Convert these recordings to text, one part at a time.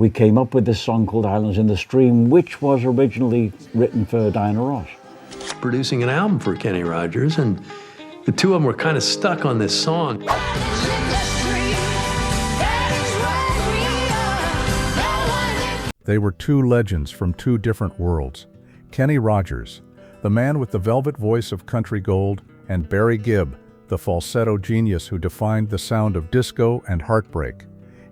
We came up with this song called Islands in the Stream, which was originally written for Diana Ross. Producing an album for Kenny Rogers, and the two of them were kind of stuck on this song. They were two legends from two different worlds. Kenny Rogers, the man with the velvet voice of country gold, and Barry Gibb, the falsetto genius who defined the sound of disco and heartbreak.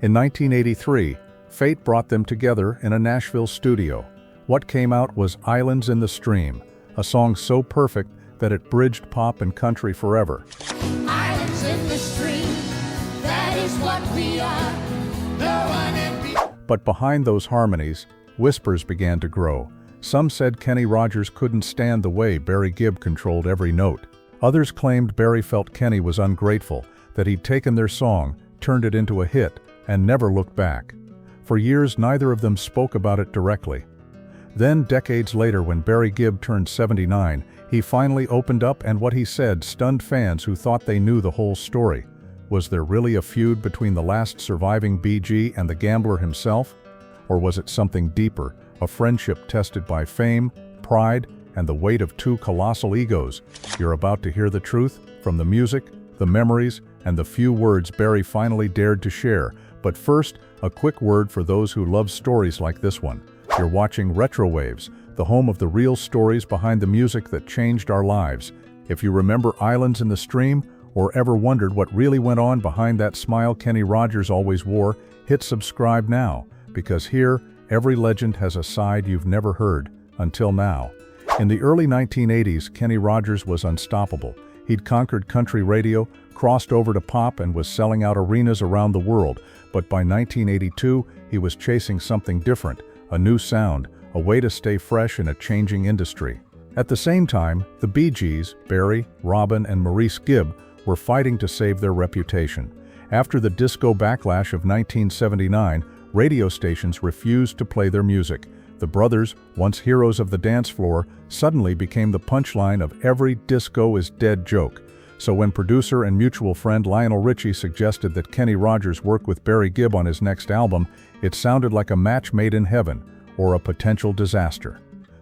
In 1983, fate brought them together in a Nashville studio. What came out was Islands in the Stream, a song so perfect that it bridged pop and country forever. Islands in the stream, that is what we are. No one in But behind those harmonies, whispers began to grow. Some said Kenny Rogers couldn't stand the way Barry Gibb controlled every note. Others claimed Barry felt Kenny was ungrateful, that he'd taken their song, turned it into a hit, and never looked back. For years, neither of them spoke about it directly. Then, decades later, when Barry Gibb turned 79, he finally opened up, and what he said stunned fans who thought they knew the whole story. Was there really a feud between the last surviving BG and the gambler himself? Or was it something deeper, a friendship tested by fame, pride, and the weight of two colossal egos? You're about to hear the truth from the music, the memories, and the few words Barry finally dared to share. But first, a quick word for those who love stories like this one. You're watching RetroWaves, the home of the real stories behind the music that changed our lives. If you remember Islands in the Stream, or ever wondered what really went on behind that smile Kenny Rogers always wore, hit subscribe now, because here, every legend has a side you've never heard, until now. In the early 1980s, Kenny Rogers was unstoppable. He'd conquered country radio, crossed over to pop, and was selling out arenas around the world. But by 1982, he was chasing something different, a new sound, a way to stay fresh in a changing industry. At the same time, the Bee Gees, Barry, Robin, and Maurice Gibb, were fighting to save their reputation. After the disco backlash of 1979, radio stations refused to play their music. The brothers, once heroes of the dance floor, suddenly became the punchline of every disco is dead joke. So when producer and mutual friend Lionel Richie suggested that Kenny Rogers work with Barry Gibb on his next album, it sounded like a match made in heaven, or a potential disaster.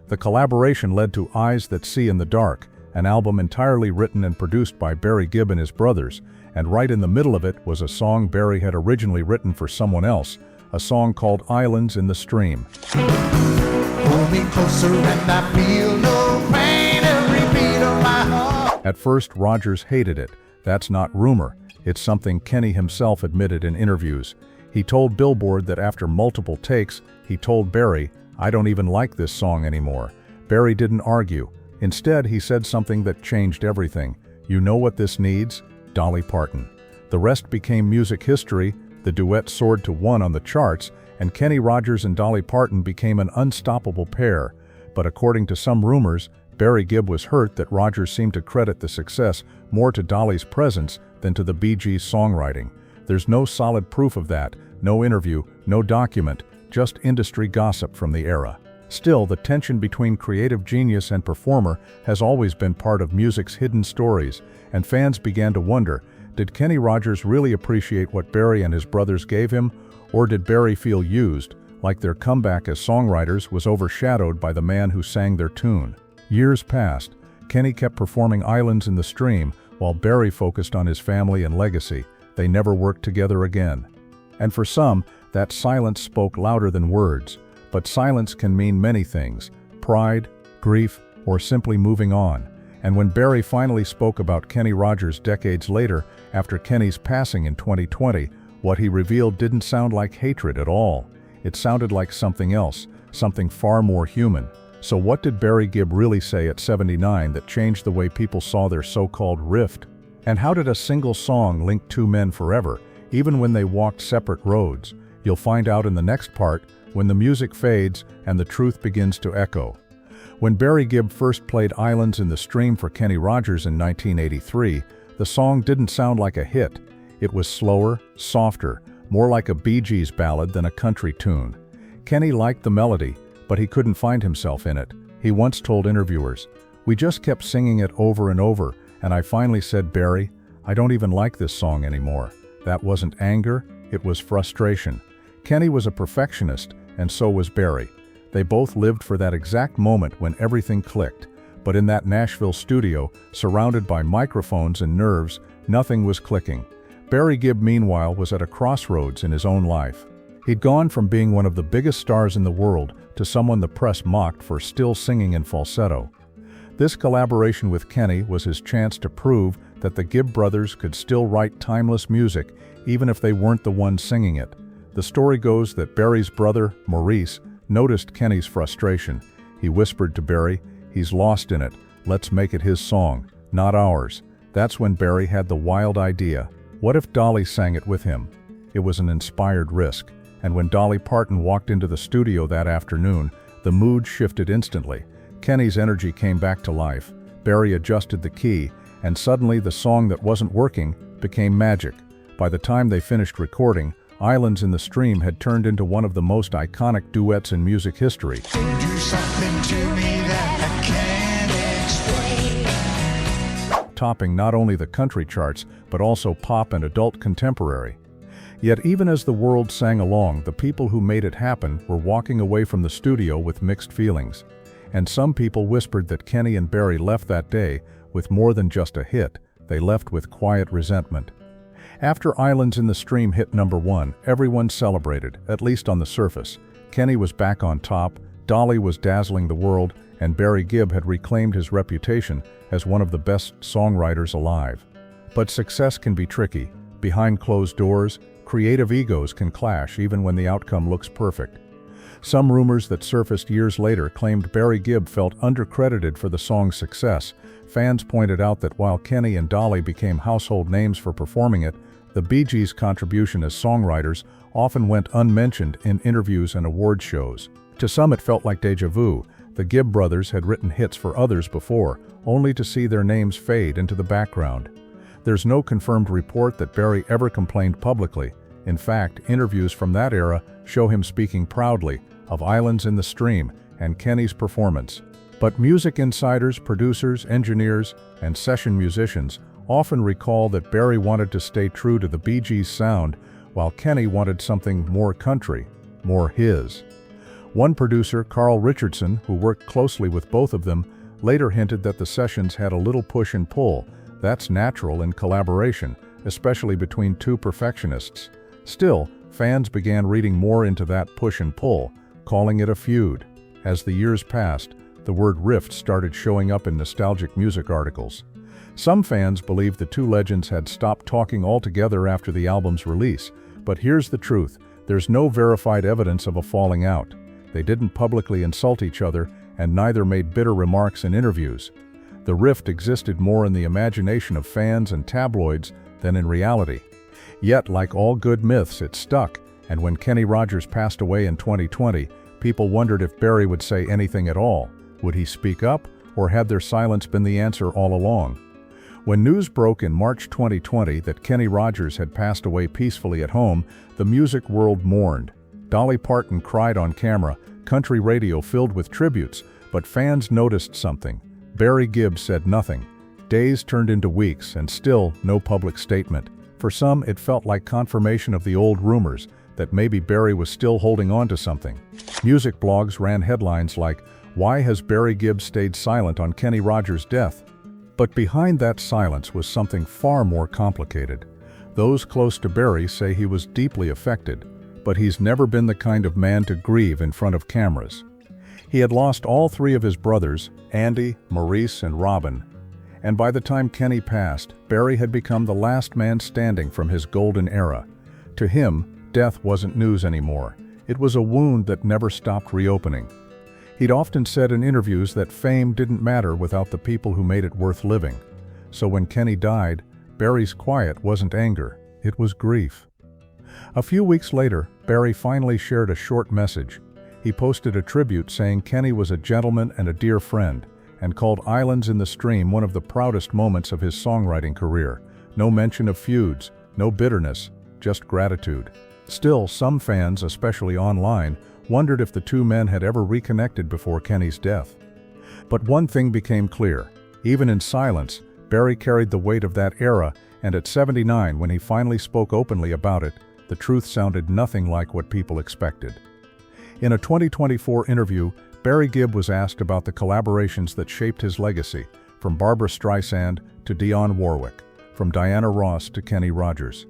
The collaboration led to Eyes That See in the Dark, an album entirely written and produced by Barry Gibb and his brothers, and right in the middle of it was a song Barry had originally written for someone else, a song called Islands in the Stream. Pull me closer and I feel no pain every beat of my heart. At first, Rogers hated it. That's not rumor. It's something Kenny himself admitted in interviews. He told Billboard that after multiple takes, he told Barry, "I don't even like this song anymore." Barry didn't argue. Instead, he said something that changed everything. "You know what this needs? Dolly Parton." The rest became music history. The duet soared to 1 on the charts, and Kenny Rogers and Dolly Parton became an unstoppable pair. But according to some rumors, Barry Gibb was hurt that Rogers seemed to credit the success more to Dolly's presence than to the Bee Gees' songwriting. There's no solid proof of that, no interview, no document, just industry gossip from the era. Still, the tension between creative genius and performer has always been part of music's hidden stories, and fans began to wonder, did Kenny Rogers really appreciate what Barry and his brothers gave him, or did Barry feel used, like their comeback as songwriters was overshadowed by the man who sang their tune? Years passed. Kenny kept performing Islands in the Stream, while Barry focused on his family and legacy. They never worked together again. And for some, that silence spoke louder than words. But silence can mean many things: pride, grief, or simply moving on. And when Barry finally spoke about Kenny Rogers decades later, after Kenny's passing in 2020, what he revealed didn't sound like hatred at all. It sounded like something else, something far more human. So what did Barry Gibb really say at 79 that changed the way people saw their so-called rift? And how did a single song link two men forever, even when they walked separate roads? You'll find out in the next part, when the music fades and the truth begins to echo. When Barry Gibb first played Islands in the Stream for Kenny Rogers in 1983, the song didn't sound like a hit. It was slower, softer, more like a Bee Gees ballad than a country tune. Kenny liked the melody, but he couldn't find himself in it. He once told interviewers, "We just kept singing it over and over, and I finally said, 'Barry, I don't even like this song anymore.' That wasn't anger, it was frustration." Kenny was a perfectionist, and so was Barry. They both lived for that exact moment when everything clicked. But in that Nashville studio, surrounded by microphones and nerves, nothing was clicking. Barry Gibb, meanwhile, was at a crossroads in his own life. He'd gone from being one of the biggest stars in the world to someone the press mocked for still singing in falsetto. This collaboration with Kenny was his chance to prove that the Gibb brothers could still write timeless music, even if they weren't the ones singing it. The story goes that Barry's brother, Maurice, noticed Kenny's frustration. He whispered to Barry, "He's lost in it. Let's make it his song, not ours." That's when Barry had the wild idea. What if Dolly sang it with him? It was an inspired risk, and when Dolly Parton walked into the studio that afternoon, the mood shifted instantly. Kenny's energy came back to life. Barry adjusted the key, and suddenly the song that wasn't working became magic. By the time they finished recording, Islands in the Stream had turned into one of the most iconic duets in music history. Do something to me that I can't explain. Topping not only the country charts, but also pop and adult contemporary. Yet even as the world sang along, the people who made it happen were walking away from the studio with mixed feelings. And some people whispered that Kenny and Barry left that day with more than just a hit. They left with quiet resentment. After Islands in the Stream hit #1, everyone celebrated, at least on the surface. Kenny was back on top, Dolly was dazzling the world, and Barry Gibb had reclaimed his reputation as one of the best songwriters alive. But success can be tricky. Behind closed doors, creative egos can clash even when the outcome looks perfect. Some rumors that surfaced years later claimed Barry Gibb felt undercredited for the song's success. Fans pointed out that while Kenny and Dolly became household names for performing it, the Bee Gees' contribution as songwriters often went unmentioned in interviews and award shows. To some it felt like déjà vu. The Gibb brothers had written hits for others before, only to see their names fade into the background. There's no confirmed report that Barry ever complained publicly. In fact, interviews from that era show him speaking proudly of Islands in the Stream and Kenny's performance. But music insiders, producers, engineers, and session musicians often recall that Barry wanted to stay true to the Bee Gees' sound, while Kenny wanted something more country, more his. One producer, Carl Richardson, who worked closely with both of them, later hinted that the sessions had a little push and pull. That's natural in collaboration, especially between two perfectionists. Still, fans began reading more into that push and pull, calling it a feud. As the years passed, the word rift started showing up in nostalgic music articles. Some fans believed the two legends had stopped talking altogether after the album's release, but here's the truth: there's no verified evidence of a falling out. They didn't publicly insult each other, and neither made bitter remarks in interviews. The rift existed more in the imagination of fans and tabloids than in reality. Yet, like all good myths, it stuck, and when Kenny Rogers passed away in 2020, people wondered if Barry would say anything at all. Would he speak up, or had their silence been the answer all along? When news broke in March 2020 that Kenny Rogers had passed away peacefully at home, the music world mourned. Dolly Parton cried on camera, country radio filled with tributes, but fans noticed something. Barry Gibb said nothing. Days turned into weeks, and still no public statement. For some, it felt like confirmation of the old rumors, that maybe Barry was still holding on to something. Music blogs ran headlines like, "Why has Barry Gibb stayed silent on Kenny Rogers' death?" But behind that silence was something far more complicated. Those close to Barry say he was deeply affected, but he's never been the kind of man to grieve in front of cameras. He had lost all three of his brothers, Andy, Maurice, and Robin. And by the time Kenny passed, Barry had become the last man standing from his golden era. To him, death wasn't news anymore. It was a wound that never stopped reopening. He'd often said in interviews that fame didn't matter without the people who made it worth living. So when Kenny died, Barry's quiet wasn't anger, it was grief. A few weeks later, Barry finally shared a short message. He posted a tribute saying Kenny was a gentleman and a dear friend, and called Islands in the Stream one of the proudest moments of his songwriting career. No mention of feuds, no bitterness, just gratitude. Still, some fans, especially online, wondered if the two men had ever reconnected before Kenny's death. But one thing became clear. Even in silence, Barry carried the weight of that era, and at 79, when he finally spoke openly about it, The truth sounded nothing like what people expected. In a 2024 interview, Barry Gibb was asked about the collaborations that shaped his legacy, from Barbra Streisand to Dionne Warwick, from Diana Ross to Kenny Rogers.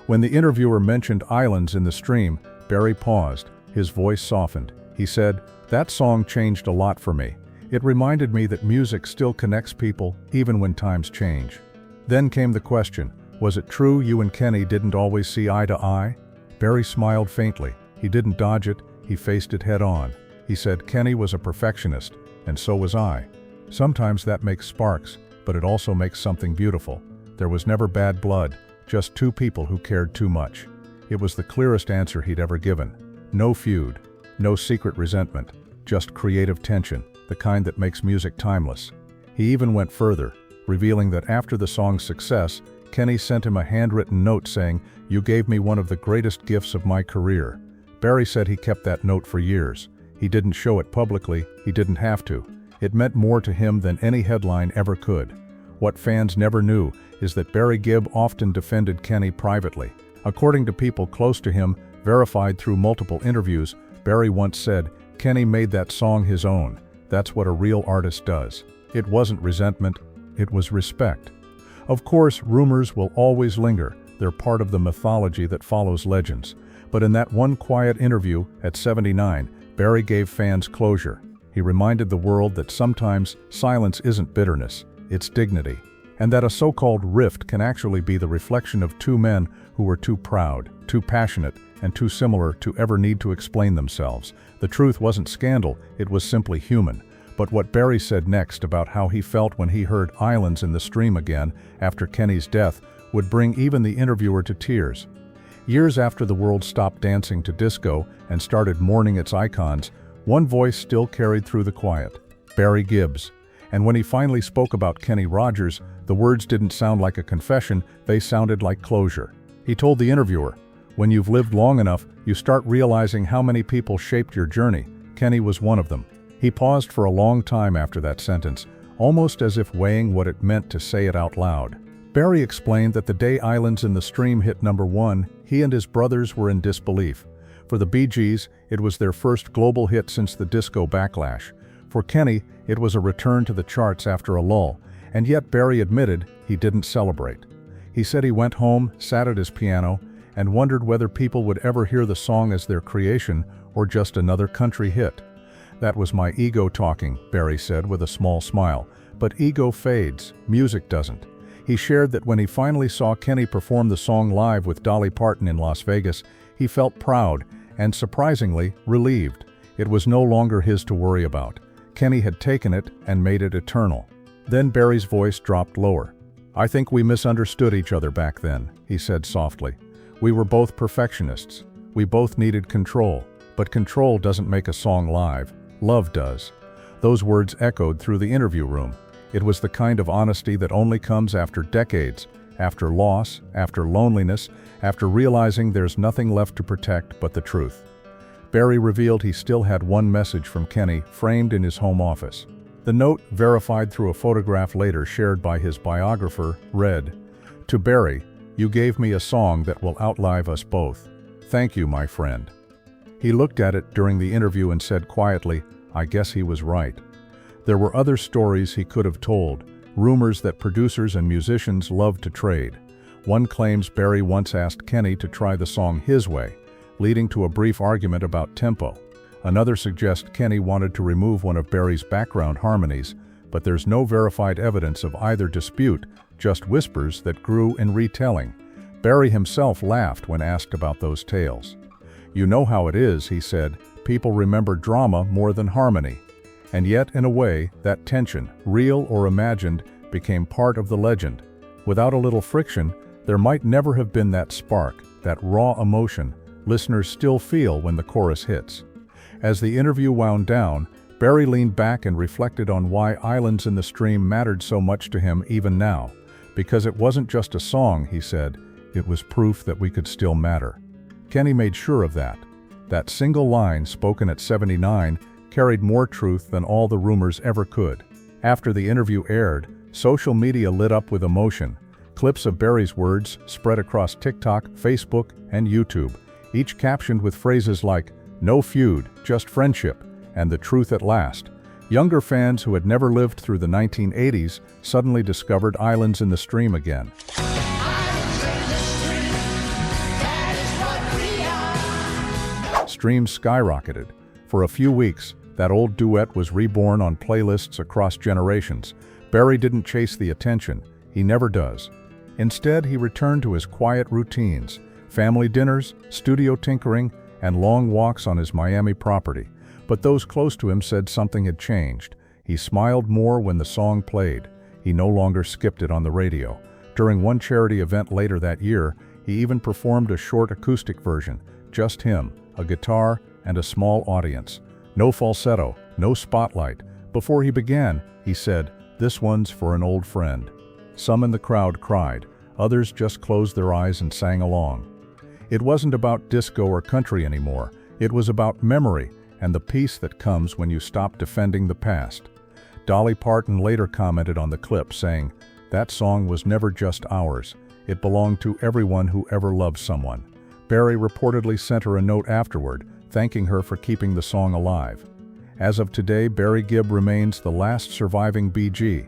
When the interviewer mentioned Islands in the Stream, Barry paused. His voice softened. He said, "That song changed a lot for me. It reminded me that music still connects people, even when times change." Then came the question, was it true you and Kenny didn't always see eye to eye? Barry smiled faintly. He didn't dodge it, he faced it head on. He said Kenny was a perfectionist, and so was I. Sometimes that makes sparks, but it also makes something beautiful. There was never bad blood, just two people who cared too much. It was the clearest answer he'd ever given. No feud, no secret resentment, just creative tension, the kind that makes music timeless. He even went further, revealing that after the song's success, Kenny sent him a handwritten note saying, "You gave me one of the greatest gifts of my career." Barry said he kept that note for years. He didn't show it publicly, he didn't have to. It meant more to him than any headline ever could. What fans never knew is that Barry Gibb often defended Kenny privately. According to people close to him, verified through multiple interviews, Barry once said, "Kenny made that song his own. That's what a real artist does." It wasn't resentment, it was respect. Of course, rumors will always linger. They're part of the mythology that follows legends. But in that one quiet interview at 79, Barry gave fans closure. He reminded the world that sometimes silence isn't bitterness, it's dignity. And that a so-called rift can actually be the reflection of two men who were too proud, too passionate, and too similar to ever need to explain themselves. The truth wasn't scandal, it was simply human. But what Barry said next about how he felt when he heard Islands in the Stream again after Kenny's death would bring even the interviewer to tears. Years after the world stopped dancing to disco and started mourning its icons, one voice still carried through the quiet, Barry Gibb's. And when he finally spoke about Kenny Rogers, the words didn't sound like a confession, they sounded like closure. He told the interviewer, "When you've lived long enough, you start realizing how many people shaped your journey. Kenny was one of them." He paused for a long time after that sentence, almost as if weighing what it meant to say it out loud. Barry explained that the day Islands in the Stream hit #1, he and his brothers were in disbelief. For the Bee Gees, it was their first global hit since the disco backlash. For Kenny, it was a return to the charts after a lull, and yet Barry admitted he didn't celebrate. He said he went home, sat at his piano, and wondered whether people would ever hear the song as their creation or just another country hit. "That was my ego talking," Barry said with a small smile. But ego fades, music doesn't. He shared that when he finally saw Kenny perform the song live with Dolly Parton in Las Vegas, he felt proud and, surprisingly, relieved. It was no longer his to worry about. Kenny had taken it and made it eternal. Then Barry's voice dropped lower. "I think we misunderstood each other back then," he said softly. "We were both perfectionists. We both needed control. But control doesn't make a song live. Love does." Those words echoed through the interview room. It was the kind of honesty that only comes after decades, after loss, after loneliness, after realizing there's nothing left to protect but the truth. Barry revealed he still had one message from Kenny framed in his home office. The note, verified through a photograph later shared by his biographer, read, "To Barry, you gave me a song that will outlive us both. Thank you, my friend." He looked at it during the interview and said quietly, "I guess he was right." There were other stories he could have told, rumors that producers and musicians loved to trade. One claims Barry once asked Kenny to try the song his way, leading to a brief argument about tempo. Another suggests Kenny wanted to remove one of Barry's background harmonies, but there's no verified evidence of either dispute, just whispers that grew in retelling. Barry himself laughed when asked about those tales. "You know how it is," he said, "people remember drama more than harmony." And yet, in a way, that tension, real or imagined, became part of the legend. Without a little friction, there might never have been that spark, that raw emotion listeners still feel when the chorus hits. As the interview wound down, Barry leaned back and reflected on why Islands in the Stream mattered so much to him even now. Because it wasn't just a song, he said, it was proof that we could still matter. Kenny made sure of that. That single line, spoken at 79, carried more truth than all the rumors ever could. After the interview aired, social media lit up with emotion. Clips of Barry's words spread across TikTok, Facebook, and YouTube, each captioned with phrases like, "No feud, just friendship," and "the truth at last." Younger fans who had never lived through the 1980s suddenly discovered Islands in the Stream again. Streams skyrocketed. For a few weeks, that old duet was reborn on playlists across generations. Barry didn't chase the attention. He never does. Instead, he returned to his quiet routines, family dinners, studio tinkering, and long walks on his Miami property. But those close to him said something had changed. He smiled more when the song played. He no longer skipped it on the radio. During one charity event later that year, he even performed a short acoustic version, just him, a guitar, and a small audience. No falsetto, no spotlight. Before he began, he said, "This one's for an old friend." Some in the crowd cried, others just closed their eyes and sang along. It wasn't about disco or country anymore. It was about memory and the peace that comes when you stop defending the past. Dolly Parton later commented on the clip, saying, "That song was never just ours. It belonged to everyone who ever loved someone." Barry reportedly sent her a note afterward, thanking her for keeping the song alive. As of today, Barry Gibb remains the last surviving BG.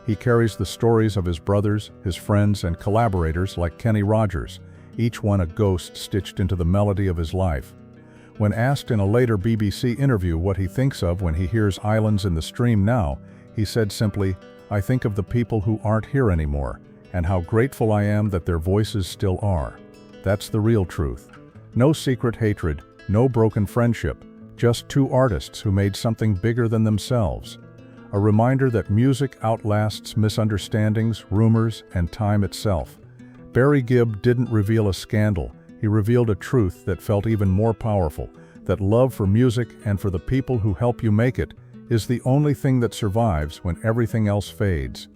He carries the stories of his brothers, his friends, and collaborators like Kenny Rogers, each one a ghost stitched into the melody of his life. When asked in a later BBC interview what he thinks of when he hears Islands in the Stream now, he said simply, "I think of the people who aren't here anymore, and how grateful I am that their voices still are." That's the real truth. No secret hatred, no broken friendship, just two artists who made something bigger than themselves. A reminder that music outlasts misunderstandings, rumors, and time itself. Barry Gibb didn't reveal a scandal. He revealed a truth that felt even more powerful, that love for music and for the people who help you make it is the only thing that survives when everything else fades.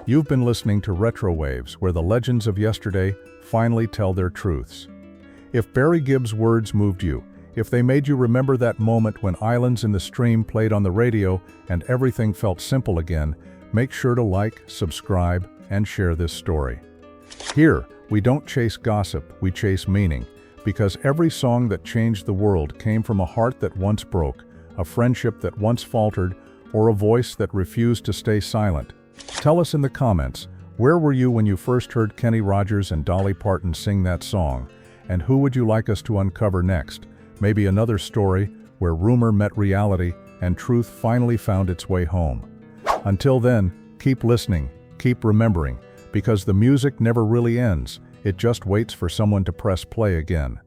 You've been listening to RetroWaves, where the legends of yesterday finally tell their truths. If Barry Gibb's words moved you, if they made you remember that moment when Islands in the Stream played on the radio and everything felt simple again, make sure to like, subscribe, and share this story. Here, we don't chase gossip, we chase meaning, because every song that changed the world came from a heart that once broke, a friendship that once faltered, or a voice that refused to stay silent. Tell us in the comments, where were you when you first heard Kenny Rogers and Dolly Parton sing that song? And who would you like us to uncover next? Maybe another story where rumor met reality and truth finally found its way home. Until then, keep listening, keep remembering, because the music never really ends. It just waits for someone to press play again.